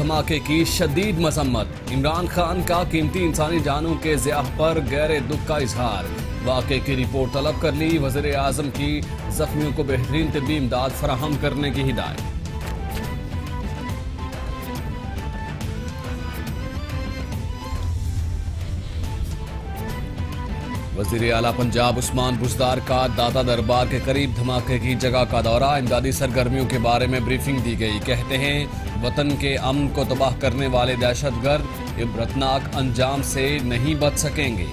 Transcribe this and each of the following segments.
धमाके की शदीद मजम्मत। इमरान खान का कीमती इंसानी जानों के ज़िया पर गहरे दुख का इजहार। वाक़े की रिपोर्ट तलब कर ली। वज़ीर आज़म की जख्मियों को बेहतरीन तिब्बी इमदाद फराहम करने की हिदायत। वज़ीर आला पंजाब उस्मान बुज़दार का दाता दरबार के करीब धमाके की जगह का दौरा। इमदादी सरगर्मियों के बारे में ब्रीफिंग दी गई। कहते हैं वतन के अमन को तबाह करने वाले दहशतगर्द इबरतनाक अंजाम से नहीं बच सकेंगे।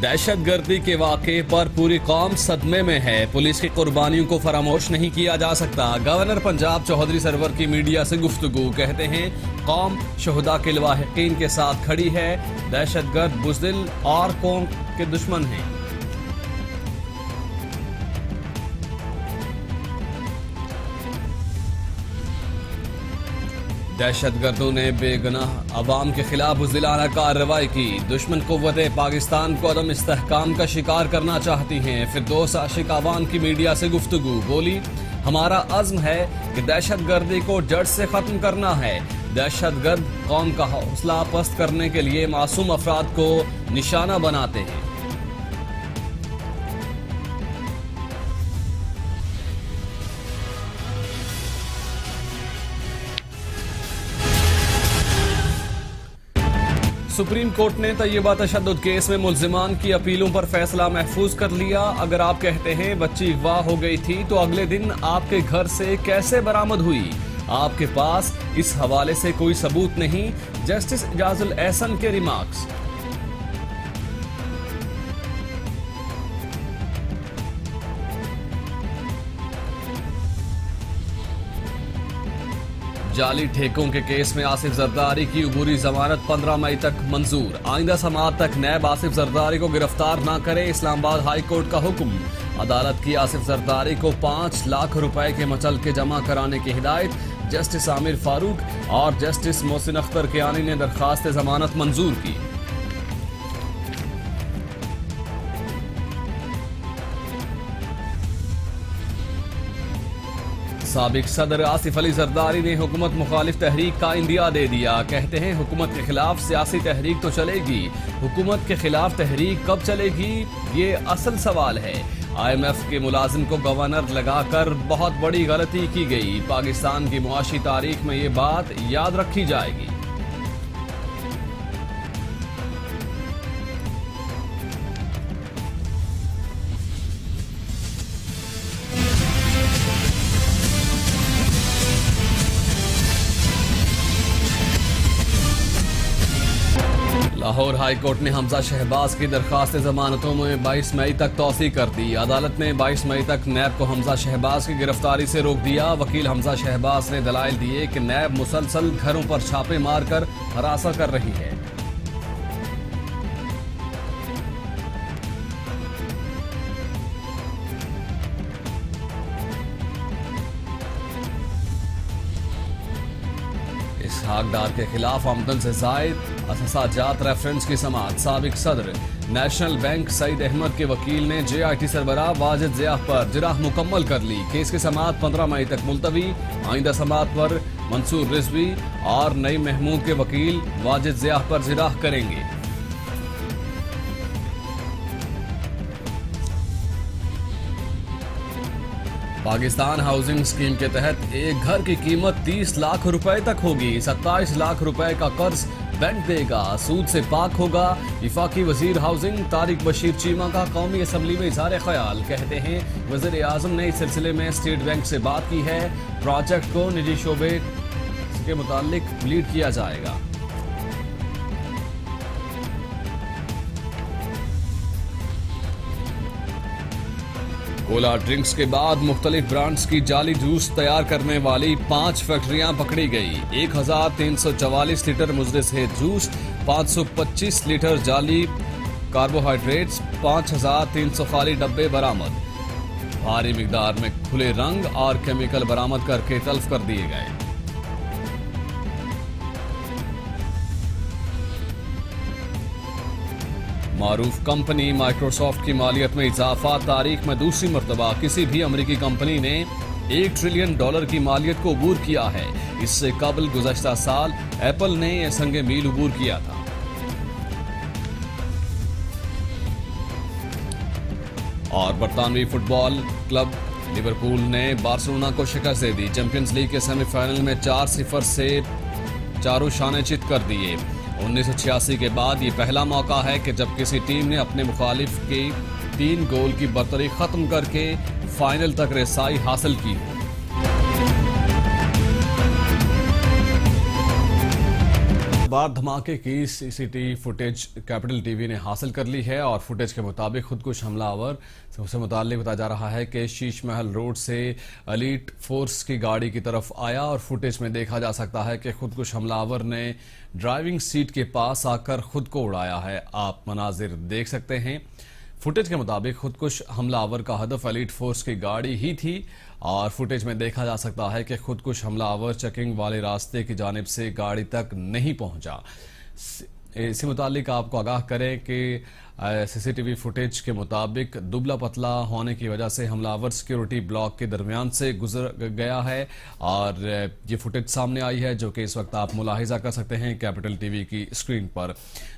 दहशतगर्दी के वाक़े पर पूरी कौम सदमे में है। पुलिस की कुर्बानियों को फरामोश नहीं किया जा सकता। गवर्नर पंजाब चौधरी सरवर की मीडिया से गुफ्तगू। कहते हैं कौम शहुदा के लवाहिकीन के साथ खड़ी है। दहशतगर्द बुज़दिल और कौम के दुश्मन हैं। दहशतगर्दों ने बेगुनाह अवाम के खिलाफ बुज़दिलाना कार्रवाई की। दुश्मन कुव्वतें पाकिस्तान को अदम इस्तेहकाम का शिकार करना चाहती हैं। फिरदौस आशिक आवान की मीडिया से गुफ्तगू। बोली हमारा अज़्म है कि दहशतगर्दी को जड़ से खत्म करना है। दहशतगर्द कौम का हौसला पस्त करने के लिए मासूम अफराद को निशाना बनाते हैं। सुप्रीम कोर्ट ने तैयबा तशद्दुद केस में मुल्जिमान की अपीलों पर फैसला महफूज कर लिया। अगर आप कहते हैं बच्ची अगवा हो गई थी तो अगले दिन आपके घर से कैसे बरामद हुई? आपके पास इस हवाले से कोई सबूत नहीं। जस्टिस इजाजुल एहसन के रिमार्क्स। जाली ठेकों के केस में आसिफ जरदारी की उबूरी जमानत 15 मई तक मंजूर। आइंदा समाअत तक नैब आसिफ जरदारी को गिरफ्तार न करे, इस्लामाबाद हाई कोर्ट का हुक्म। अदालत की आसिफ जरदारी को 5 लाख रुपए के मचलके जमा कराने की हिदायत। जस्टिस आमिर फारूक और जस्टिस मोहसिन अख्तर कियानी ने दरखास्त जमानत मंजूर की। साबिक सदर आसिफ अली जरदारी ने हुकूमत मुखालिफ तहरीक का इंदिया दे दिया। कहते हैं हुकूमत के खिलाफ सियासी तहरीक तो चलेगी, हुकूमत के खिलाफ तहरीक कब चलेगी ये असल सवाल है। IMF के मुलाजिम को गवर्नर लगाकर बहुत बड़ी गलती की गई। पाकिस्तान की मुआशी तारीख में ये बात याद रखी जाएगी। लाहौर हाई कोर्ट ने हमजा शहबाज की दरखास्त जमानतों में 22 मई तक तौसी कर दी। अदालत ने 22 मई तक नैब को हमजा शहबाज की गिरफ्तारी से रोक दिया। वकील हमजा शहबाज ने दलाइल दिए कि नैब मुसलसल घरों पर छापे मारकर हरासा कर रही है। इसहाकडार के खिलाफ आमदन से जायद असाजात रेफरेंस की समाअत। साबिक सदर नेशनल बैंक सईद अहमद के वकील ने JIT सरबराह वाजिद ज़िया पर जिराह मुकम्मल कर ली। केस की समाअत 15 मई तक मुलतवी। आइंदा समाअत पर मंसूर रिजवी और नईम महमूद के वकील वाजिद ज़िया पर जिराह करेंगे। पाकिस्तान हाउसिंग स्कीम के तहत एक घर की कीमत 30 लाख रुपए तक होगी। 27 लाख रुपए का कर्ज बैंक देगा, सूद से पाक होगा। वफाकी वजीर हाउसिंग तारिक बशीर चीमा का कौमी असम्बली में इज़हार ख्याल। कहते हैं वज़ीर आज़म ने इस सिलसिले में स्टेट बैंक से बात की है। प्रोजेक्ट को निजी शोबे के मुतालिक लीड किया जाएगा। कोला ड्रिंक्स के बाद मुख्तलिफ ब्रांड्स की जाली जूस तैयार करने वाली 5 फैक्ट्रियां पकड़ी गई। 1344 लीटर मुजरे सेहत जूस, 525 लीटर जाली कार्बोहाइड्रेट्स, 5300 खाली डब्बे बरामद। भारी मिकदार में खुले रंग और केमिकल बरामद करके तल्फ कर दिए गए। मारूफ कंपनी माइक्रोसॉफ्ट की मालियत में इजाफा, तारीख में दूसरी मर्तबा किसी भी अमेरिकी कंपनी ने $1 ट्रिलियन की मालियत को अबूर किया है। इससे कबल गुज़श्ता साल एप्पल ने यह संगे मील अबूर किया था। और बरतानवी फुटबॉल क्लब लिवरपूल ने बार्सिलोना को शिकस्त दे दी। चैंपियंस लीग के सेमीफाइनल में 4-0 से चारों शाने चित कर दिए। 1986 के बाद ये पहला मौका है कि जब किसी टीम ने अपने मुखालिफ के 3 गोल की बर्तरी खत्म करके फाइनल तक रसाई हासिल की। बार धमाके की सीसीटीवी फुटेज कैपिटल टीवी ने हासिल कर ली है और फुटेज के मुताबिक खुदकुश हमलावर से मुताल्लिक बताया जा रहा है कि शीश महल रोड से एलीट फोर्स की गाड़ी की तरफ आया और फुटेज में देखा जा सकता है कि खुदकुश हमलावर ने ड्राइविंग सीट के पास आकर खुद को उड़ाया है। आप मनाजिर देख सकते हैं। फुटेज के मुताबिक खुदकुश हमलावर का हदफ एलीट फोर्स की गाड़ी ही थी और फुटेज में देखा जा सकता है कि खुदकुश हमलावर चेकिंग वाले रास्ते की जानिब से गाड़ी तक नहीं पहुंचा। इसी मुतालिक आपको आगाह करें कि सीसीटीवी फुटेज के मुताबिक दुबला पतला होने की वजह से हमलावर सिक्योरिटी ब्लॉक के दरमियान से गुजर गया है और ये फुटेज सामने आई है जो कि इस वक्त आप मुलाहिजा कर सकते हैं कैपिटल टीवी की स्क्रीन पर।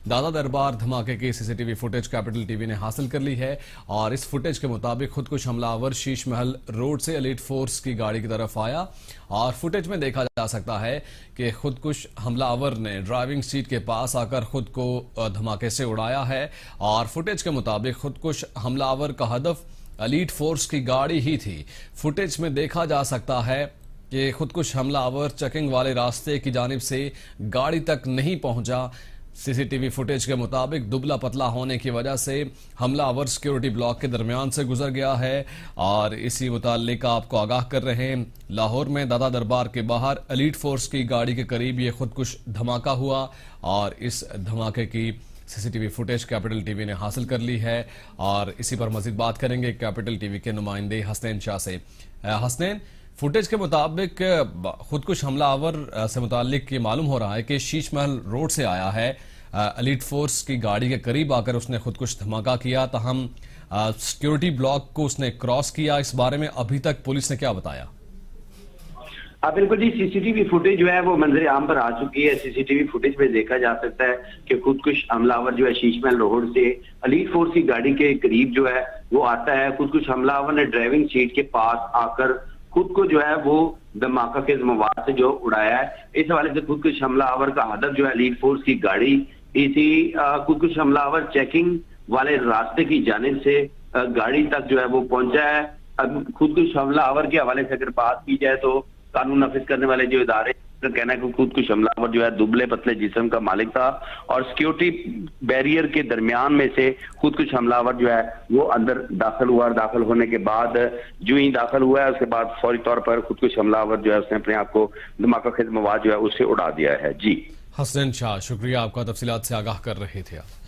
दादा दरबार धमाके की सीसीटीवी फुटेज कैपिटल टीवी ने हासिल कर ली है और इस फुटेज के मुताबिक खुदकुश हमलावर शीश महल रोड से एलीट फोर्स की गाड़ी की तरफ आया और फुटेज में देखा जा सकता है कि खुदकुश हमलावर ने ड्राइविंग सीट के पास आकर खुद को धमाके से उड़ाया है और फुटेज के मुताबिक खुदकुश हमलावर का हदफ एलीट फोर्स की गाड़ी ही थी। फुटेज में देखा जा सकता है कि खुदकुश हमलावर चेकिंग वाले रास्ते की जानिब से गाड़ी तक नहीं पहुंचा। सीसीटीवी फुटेज के मुताबिक दुबला पतला होने की वजह से हमलावर सिक्योरिटी ब्लॉक के दरमियान से गुजर गया है और इसी मुताल्लिक आपको आगाह कर रहे हैं। लाहौर में दादा दरबार के बाहर एलीट फोर्स की गाड़ी के करीब ये खुदकुश धमाका हुआ और इस धमाके की सीसीटीवी फुटेज कैपिटल टीवी ने हासिल कर ली है और इसी पर मजीद बात करेंगे कैपिटल टीवी के नुमाइंदे हसनैन शाह से। हसनैन, फुटेज के मुताबिक खुदकुश हमलावर से मुतालिक ये मालूम हो रहा है कि शीश महल रोड से आया है, एलीट फोर्स की गाड़ी के करीब आकर उसने खुदकुश धमाका किया, तहम सिक्योरिटी ब्लॉक को उसने क्रॉस किया। इस बारे में अभी तक पुलिस ने क्या बताया? बिल्कुल जी, सीसीटीवी फुटेज जो है वो मंजर आम पर आ चुकी है। सीसीटीवी फुटेज में देखा जा सकता है कि खुदकुश हमलावर जो है शीश महल रोड से एलीट फोर्स की गाड़ी के करीब जो है वो आता है। खुदकुश हमलावर ने ड्राइविंग सीट के पास आकर खुद को जो है वो धमाका के मवाद से जो उड़ाया है। इस हवाले से खुदकुश हमलावर का हदफ जो है एलीट फोर्स की गाड़ी, इसी खुदकुश हमलावर चेकिंग वाले रास्ते की जानिब से गाड़ी तक जो है वो पहुंचा है। अब खुदकुश हमलावर के हवाले से अगर बात की जाए तो कानून नाफिज करने वाले जो इदारे का कहना है कि खुदकुश हमलावर जो है दुबले पतले जिस्म का मालिक था और सिक्योरिटी बैरियर के दरमियान में से खुदकुश हमलावर जो है वो अंदर दाखिल हुआ और दाखिल होने के बाद जो ही दाखिल हुआ है उसके बाद फौरी तौर पर खुदकुश हमलावर जो है उसने अपने आप को धमाका खेज मवाद जो है उससे उड़ा दिया है। जी हसनैन शाह, शुक्रिया, आपका तफसीलात से आगाह कर रहे थे आप।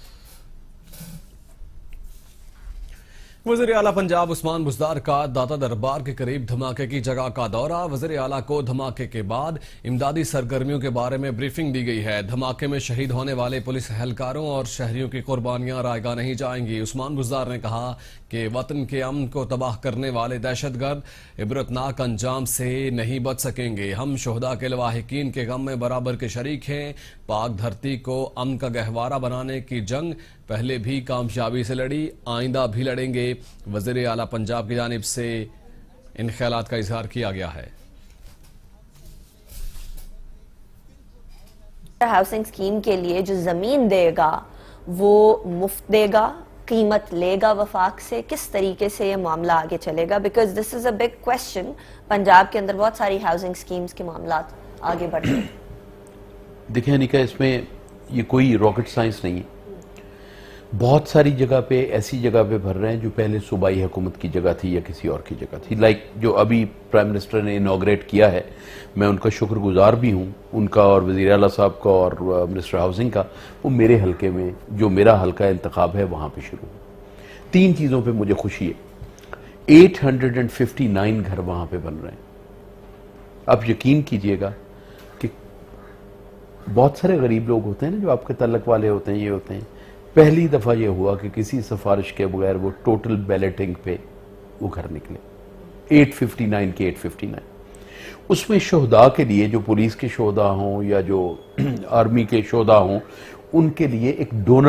वज़ीर आला पंजाब उस्मान बुज़दार का दादा दरबार के करीब धमाके की जगह का दौरा। वज़ीर आला को धमाके के बाद इमदादी सरगर्मियों के बारे में ब्रीफिंग दी गई है। धमाके में शहीद होने वाले पुलिस एहलकारों और शहरियों की कुर्बानियां रायगा नहीं जाएंगी। उस्मान बुज़दार ने कहा कि वतन के अमन को तबाह करने वाले दहशतगर्द इबरतनाक अंजाम से नहीं बच सकेंगे। हम शोहदा के लवाहिकीन के गम में बराबर के शरीक हैं। पाक धरती को अमन का गहवारा बनाने की जंग पहले भी कामयाबी से लड़ी, आइंदा भी लड़ेंगे। वज़ीर आला पंजाब की जानिब से इन ख्यालात का इजहार किया गया है। हाउसिंग स्कीम के लिए जो जमीन देगा वो मुफ्त देगा, कीमत लेगा वफाक से, किस तरीके से ये मामला आगे चलेगा? Because this is a big question. Punjab के अंदर बहुत सारी हाउसिंग स्कीम्स के मामला आगे बढ़ रहे हैं। देखिए अनिका, इसमें ये कोई रॉकेट साइंस नहीं है। बहुत सारी जगह पे ऐसी जगह पे भर रहे हैं जो पहले सूबाई हुकूमत की जगह थी या किसी और की जगह थी। लाइक जो अभी प्राइम मिनिस्टर ने इनॉग्रेट किया है, मैं उनका शुक्रगुजार भी हूँ, उनका और वज़ीर आला साहब का और मिनिस्टर हाउसिंग का। वो मेरे हल्के में जो मेरा हल्का इंतखाब है वहाँ पे शुरू हुआ। 3 चीज़ों पे मुझे खुशी है। 859 घर वहाँ पे बन रहे हैं। आप यकीन कीजिएगा कि बहुत सारे गरीब लोग होते हैं ना जो आपके तल्लक वाले होते हैं, ये होते हैं, पहली दफा यह हुआ कि किसी सिफारिश के बगैर वो टोटल बैलेटिंग पे वो घर निकले, 859 के 859। उसमें शोहदा के लिए, जो पुलिस के शोहदा हों या जो आर्मी के शोहदा हों, उनके लिए एक डोनर